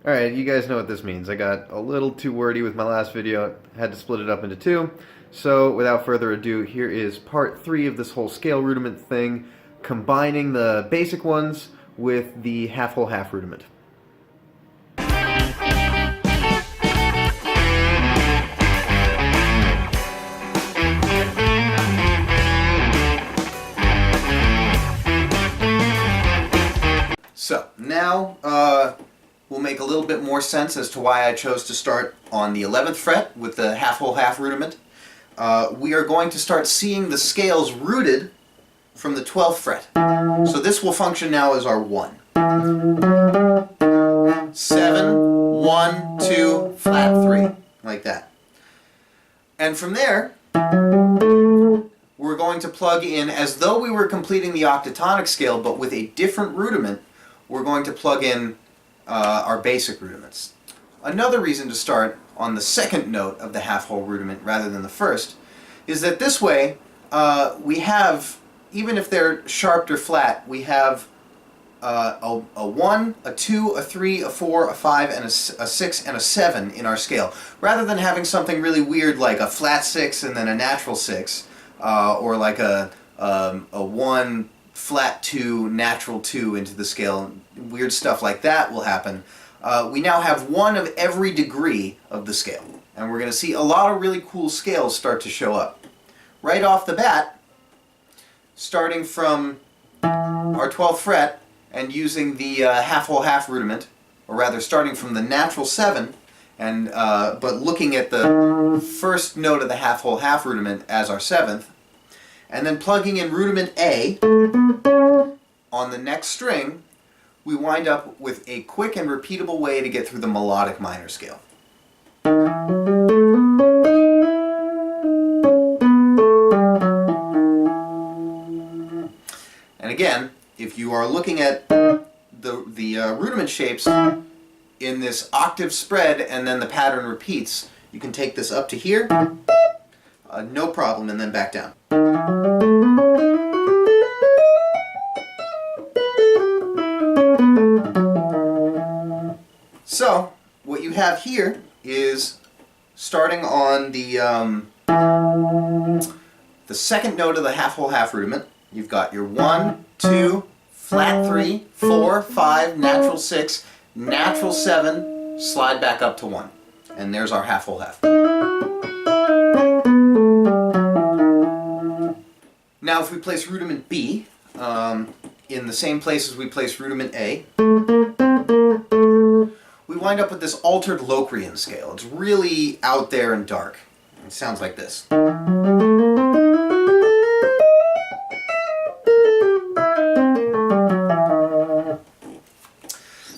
Alright, you guys know what this means. I got a little too wordy with my last video, had to split it up into two. So without further ado, here is part 3 of this whole scale rudiment thing, combining the basic ones with the half-whole half rudiment. So now will make a little bit more sense as to why I chose to start on the 11th fret with the half-whole half rudiment. We are going to start seeing the scales rooted from the 12th fret. So this will function now as our 1. 7, 1, 2, flat 3, like that. And from there, we're going to plug in, as though we were completing the octatonic scale, but with a different rudiment, we're going to plug in our basic rudiments. Another reason to start on the second note of the half-whole rudiment rather than the first is that this way we have, even if they're sharp or flat, we have a 1, a 2, a 3, a 4, a 5, and a 6, and a 7 in our scale, rather than having something really weird like a flat 6 and then a natural 6, or like a 1, flat 2, natural 2 into the scale. Weird stuff like that will happen. We now have one of every degree of the scale, and we're going to see a lot of really cool scales start to show up. Right off the bat, starting from our 12th fret and using the half-whole half rudiment, or rather starting from the natural 7, and but looking at the first note of the half-whole half rudiment as our 7th, and then plugging in rudiment A on the next string, we wind up with a quick and repeatable way to get through the melodic minor scale. And again, if you are looking at the rudiment shapes in this octave spread and then the pattern repeats, you can take this up to here, no problem, and then back down. So, what you have here is, starting on the second note of the half-whole half rudiment, you've got your 1, 2, flat 3, 4, 5, natural 6, natural 7, slide back up to 1. And there's our half-whole half. Now if we place rudiment B in the same place as we place rudiment A, we wind up with this altered Locrian scale. It's really out there and dark. It sounds like this. Now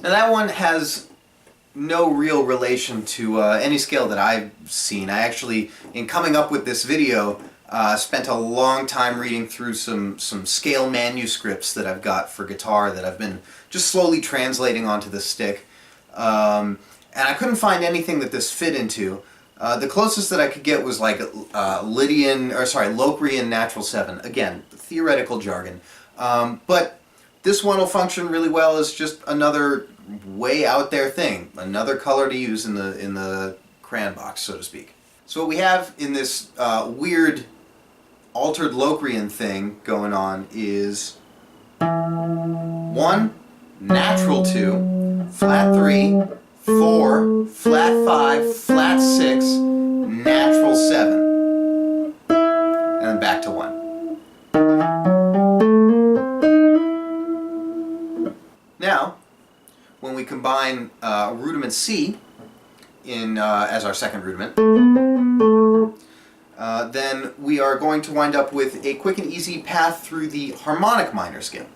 that one has no real relation to any scale that I've seen. I actually, in coming up with this video, spent a long time reading through some scale manuscripts that I've got for guitar that I've been just slowly translating onto the stick. And I couldn't find anything that this fit into. The closest that I could get was like Locrian natural 7. Again, theoretical jargon. But this one will function really well as just another way out there thing, another color to use in the crayon box, so to speak. So what we have in this weird altered Locrian thing going on is 1, natural 2, flat 3, 4, flat 5, flat 6, natural 7, and then back to 1. Now, when we combine rudiment C in as our second rudiment, then we are going to wind up with a quick and easy path through the harmonic minor scale.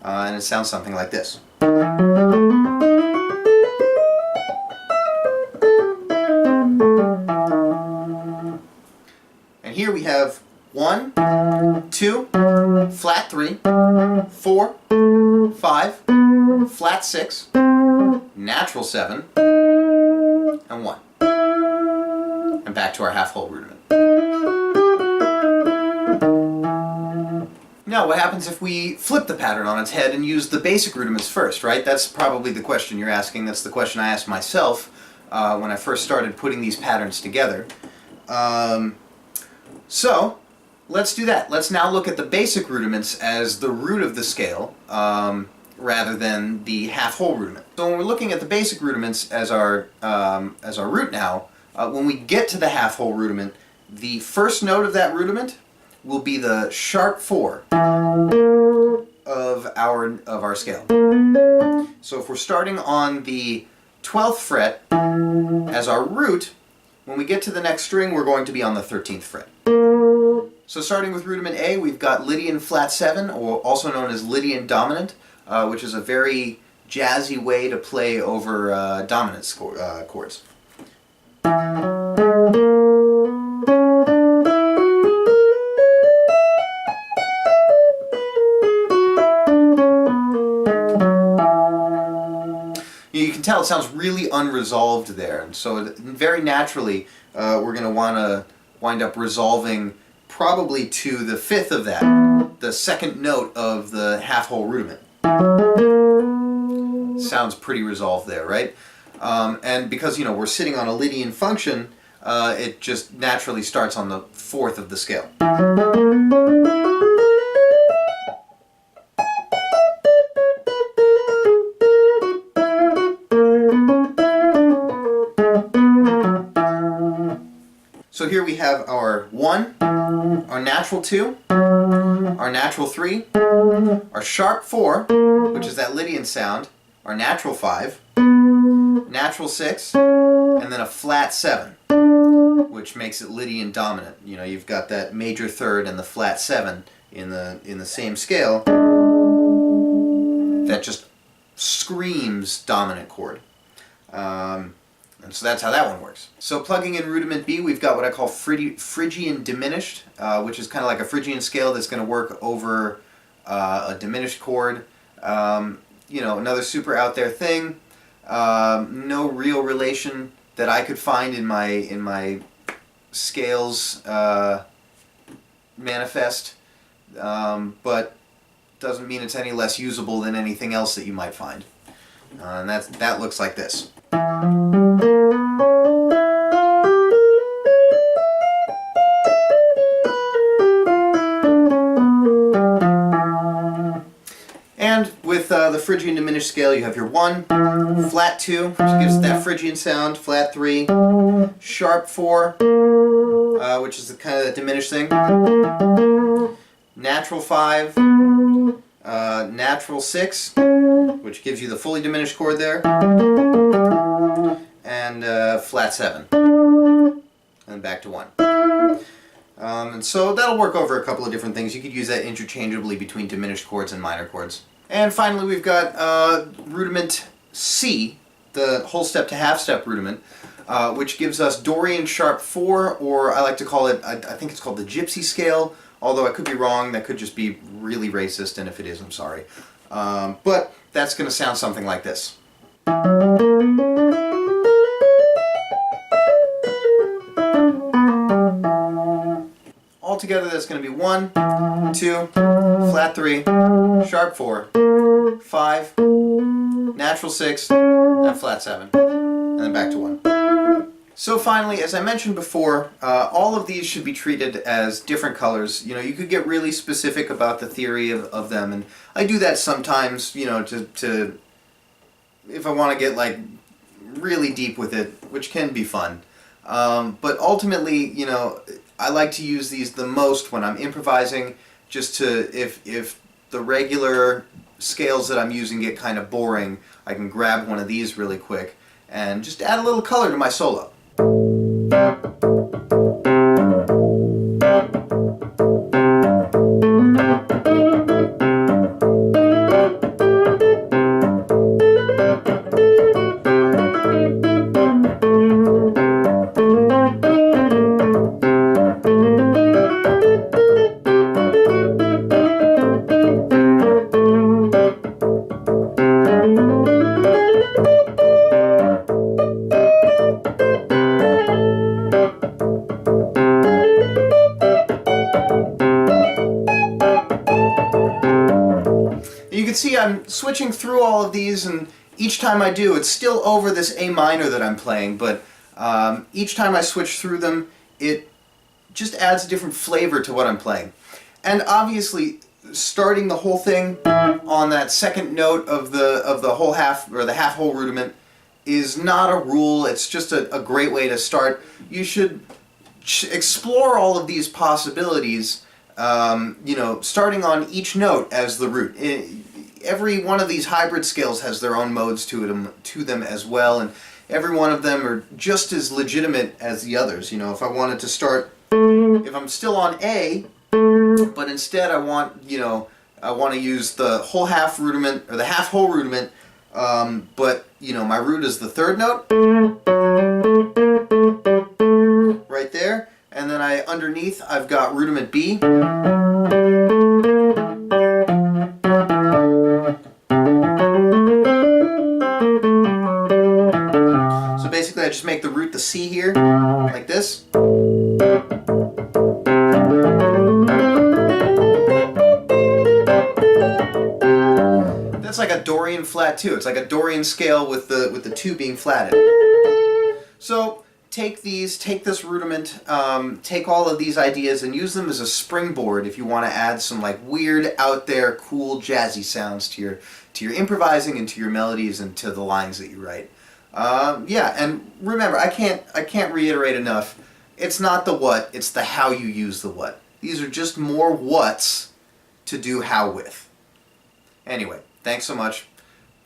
And it sounds something like this. And here we have 1, 2, flat 3, 4, 5, flat 6, natural 7, and 1. And back to our half-whole rudiment. Now Now, what happens if we flip the pattern on its head and use the basic rudiments first, right? That's probably the question you're asking. That's the question I asked myself when I first started putting these patterns together. So, let's do that. Let's now look at the basic rudiments as the root of the scale, rather than the half-whole rudiment. So when we're looking at the basic rudiments as our root now, when we get to the half-whole rudiment, the first note of that rudiment will be the sharp 4 of our scale. So if we're starting on the 12th fret as our root, when we get to the next string, we're going to be on the 13th fret. So starting with rudiment A, we've got Lydian flat 7, or also known as Lydian dominant, which is a very jazzy way to play over dominant chords. You can tell it sounds really unresolved there, and so very naturally we're going to want to wind up resolving probably to the 5th of that, the second note of the half-whole rudiment. Sounds pretty resolved there, right? And because, you know, we're sitting on a Lydian function, it just naturally starts on the 4th of the scale. So here we have our 1, our natural 2, our natural 3, our sharp 4, which is that Lydian sound, our natural 5, natural 6, and then a flat 7, which makes it Lydian dominant. You know, you've got that major third and the flat 7 in the same scale that just screams dominant chord. And so that's how that one works. So plugging in rudiment B, we've got what I call Phrygian Diminished, which is kind of like a Phrygian scale that's going to work over a diminished chord. You know, another super out there thing. No real relation that I could find in my scales manifest, but doesn't mean it's any less usable than anything else that you might find. And that looks like this. And with the Phrygian diminished scale, you have your 1, flat 2, which gives that Phrygian sound, flat 3, sharp 4, which is the kind of the diminished thing, natural 5, natural 6, which gives you the fully diminished chord there, and flat 7, and back to 1. And so that'll work over a couple of different things. You could use that interchangeably between diminished chords and minor chords. And finally we've got rudiment C, the whole step to half step rudiment, which gives us Dorian sharp 4, or I like to call it, I think it's called the Gypsy Scale, although I could be wrong, that could just be really racist, and if it is, I'm sorry. But that's going to sound something like this. Altogether that's going to be 1, 2, flat 3, sharp 4, 5, natural 6, and flat 7, and then back to 1. So finally, as I mentioned before, all of these should be treated as different colors. You know, you could get really specific about the theory of them, and I do that sometimes, you know, to if I want to get like really deep with it, which can be fun. But ultimately, you know, I like to use these the most when I'm improvising, just to, if the regular scales that I'm using get kind of boring, I can grab one of these really quick and just add a little color to my solo. see I'm switching through all of these, and each time I do, it's still over this A minor that I'm playing, but each time I switch through them, it just adds a different flavor to what I'm playing. And obviously, starting the whole thing on that second note of the whole half, or the half-whole rudiment, is not a rule. It's just a great way to start. You should explore all of these possibilities, you know, starting on each note as the root. Every one of these hybrid scales has their own modes to them as well, and every one of them are just as legitimate as the others. You know, if I wanted to start, if I'm still on A, but instead I want, you know, I want to use the whole half rudiment, or the half-whole rudiment, but, you know, my root is the third note, right there, and then underneath I've got rudiment B. So basically I just make the root the C here, like this. That's like a Dorian flat too. It's like a Dorian scale with the two being flatted. So take this rudiment, take all of these ideas and use them as a springboard if you want to add some like weird, out there, cool, jazzy sounds to your improvising and to your melodies and to the lines that you write. Yeah, and remember, I can't reiterate enough. It's not the what, it's the how you use the what. These are just more whats to do how with. Anyway, thanks so much.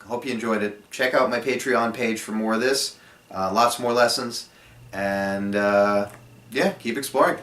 Hope you enjoyed it. Check out my Patreon page for more of this. Lots more lessons. And yeah, keep exploring.